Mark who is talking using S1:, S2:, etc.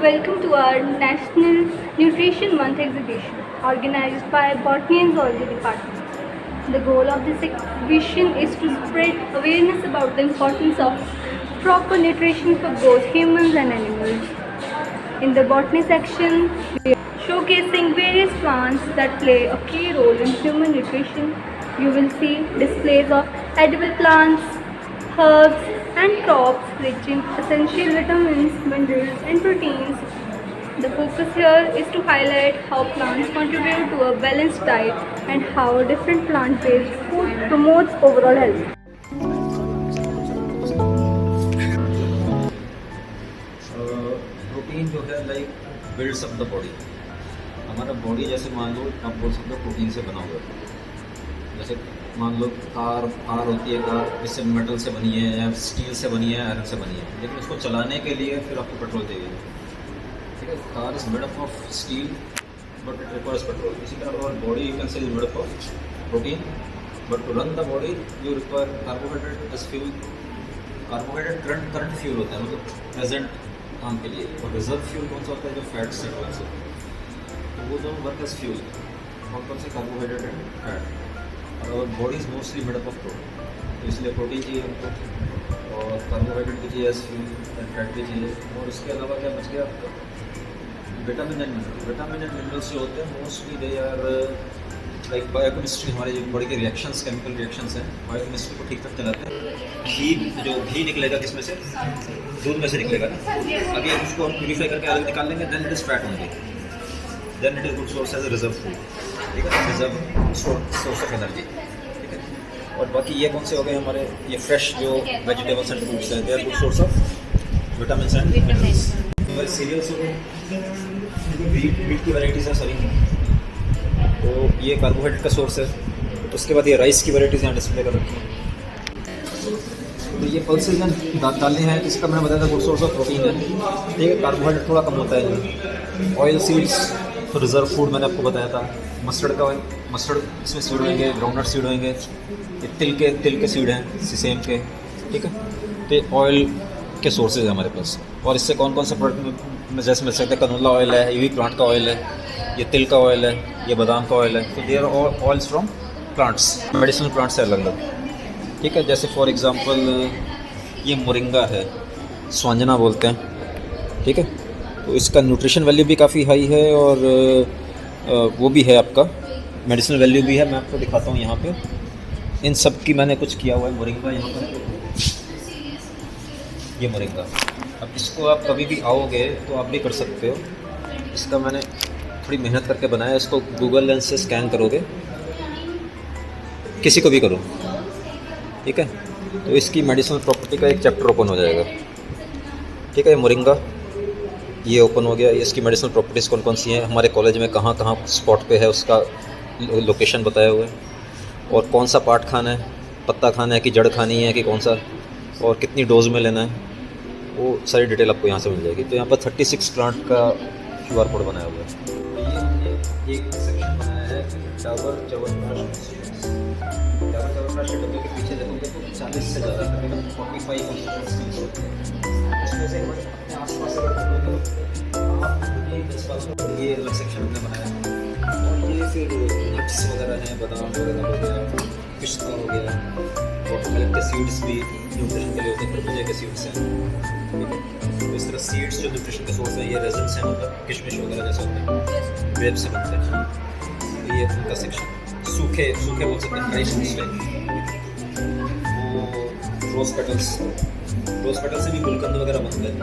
S1: Welcome to our National Nutrition Month exhibition organized by Botany and Zoology Department. The goal of this exhibition is to spread awareness about the importance of proper nutrition for both humans and animals. In the botany section, we are showcasing various plants that play a key role in human nutrition. You will see displays of edible plants, herbs and crops rich in essential vitamins, minerals and proteins. The focus here is to highlight how plants contribute to a balanced diet and how different plant-based food promotes overall health.
S2: Protein जो है like builds up the body. हमारा body जैसे मान लो आप बोल सकते हो protein से बना हुआ है। जैसे मान लो कार होती है, कार इससे मेटल से बनी है या स्टील से बनी है, आयरन से बनी है, लेकिन उसको चलाने के लिए फिर आपको पेट्रोल चाहिए। ठीक है, car is made up of steel but it requires petrol. इसी तरह और body you can say is made up of protein but to run the body you require carbohydrate as fuel. Carbohydrate current fuel होता है, मतलब present काम के लिए। और रिजर्व फ्यूल कौन सा होता है, जो फैट से होता है, तो वो दोनों वर्क एज फ्यूल। कौन से कार्बोहाइड्रेट एंड फैट। और body is mostly made up of protein, तो इसलिए प्रोटीन चाहिए हमको और कार्बोहाइड्रेट भी चाहिए एज फ्यूल एंड फैट भी चाहिए। और उसके अलावा क्या बच गया आपका, vitamin and mineral. Vitamin and minerals जो होते हैं mostly they are like biochemistry. हमारे जो बॉडी के रिएक्शंस, केमिकल रिएक्शंस हैं, बायोकेमिस्ट्री को ठीक ठाक चलाते हैं। घी निकलेगा किसमें से, दूध में से निकलेगा ना। अभी उसको हम प्यूरीफाई करके अलग निकाल लेंगे, then it is fat only, then it is good source as a reserve food. ठीक है, रिजर्व सोर्स ऑफ एनर्जी। ठीक है, और बाकी ये कौन से हो गए हमारे, ये फ्रेश जो वेजिटेबल्स एंड फ्रूट्स हैं, they are good source of vitamin and minerals. हमारे सीरियल्स हो गए, वीट की वैराइटीज़ हैं सारी, तो ये कार्बोहाइड्रेट का सोर्स है। उसके बाद ये राइस की वैराइटीज़ यहाँ डिस्प्ले कर रखी हैं। तो ये पल्सेज हैं, दालें हैं, इसका मैंने बताया था गुड सोर्स ऑफ प्रोटीन है। ठीक है, कार्बोहाइड्रेट थोड़ा कम होता है। ऑयल सीड्स तो रिजर्व फूड मैंने आपको बताया था। मस्टर्ड का ऑयल, मस्टर्ड इसमें सीड होंगे, ग्राउंडनट सीड होंगे, ये तिल के सीड हैं, सीसेम के। ठीक है, तो ऑयल के सोर्सेज हैं हमारे पास। और इससे कौन कौन से प्रोडक्ट में जैसे मिल सकते हैं, कनोला ऑयल है, यूवी प्लांट का ऑयल है, ये तिल का ऑयल है, ये बादाम का ऑयल है। तो they are oils from plants, medicinal plants से अलग अलग। ठीक है, जैसे फॉर एग्ज़ाम्पल ये मोरिंगा है, स्वांजना बोलते हैं। ठीक है, तो इसका न्यूट्रिशन वैल्यू भी काफ़ी हाई है और वो भी है आपका मेडिसिनल वैल्यू भी है। मैं आपको दिखाता हूँ यहाँ पे, इन सब की मैंने कुछ किया हुआ है। मोरिंगा यहाँ पर, ये मोरिंगा। अब इसको आप कभी भी आओगे तो आप भी कर सकते हो। इसका मैंने थोड़ी मेहनत करके बनाया। इसको गूगल लेंस से स्कैन करोगे, किसी को भी करो, ठीक है, तो इसकी मेडिसिनल प्रॉपर्टी का एक चैप्टर ओपन हो जाएगा। ठीक है, मोरिंगा ये ओपन हो गया। इसकी मेडिसिनल प्रॉपर्टीज़ कौन कौन सी हैं, हमारे कॉलेज में कहाँ कहाँ स्पॉट पे है, उसका लोकेशन बताया हुआ है, और कौन सा पार्ट खाना है, पत्ता खाना है कि जड़ खानी है कि कौन सा, और कितनी डोज में लेना है, वो सारी डिटेल आपको यहाँ से मिल जाएगी। तो यहाँ पर 36 प्लांट का QR कोड बनाया हुआ है। ये हमने एक सेक्शन बनाया है च्यवनप्राश डब्बे के पीछे देखोगे तो 40 से ज़्यादा, तकरीबन 45 कॉन्स्टिट्यूएंट्स होते हैं। इसमें से अपने आसपास अगर देखोगे ये अलग सेक्शन हमने बनाया। और ये फिर नट्स वगैरह हैं, बादाम वगैरह हो गया, पिस्ता हो गया, वाटरमेलन के सीड्स भी न्यूट्रिशन के लिए होते हैं, खरबूजे के सीड्स हैं। तो इस तरह सीड्स जो न्यूट्रिशन के सोर्स हैं, ये रेजन्स हैं, मतलब किशमिश वगैरह जैसे होते हैं, ग्रेप्स से बनते हैं। तो ये उनका सेक्शन सूखे बोल सकते हैं, ड्राई फ्रूट्स। वो रोज़ पेटल से भी गुलकंद वगैरह बनते हैं।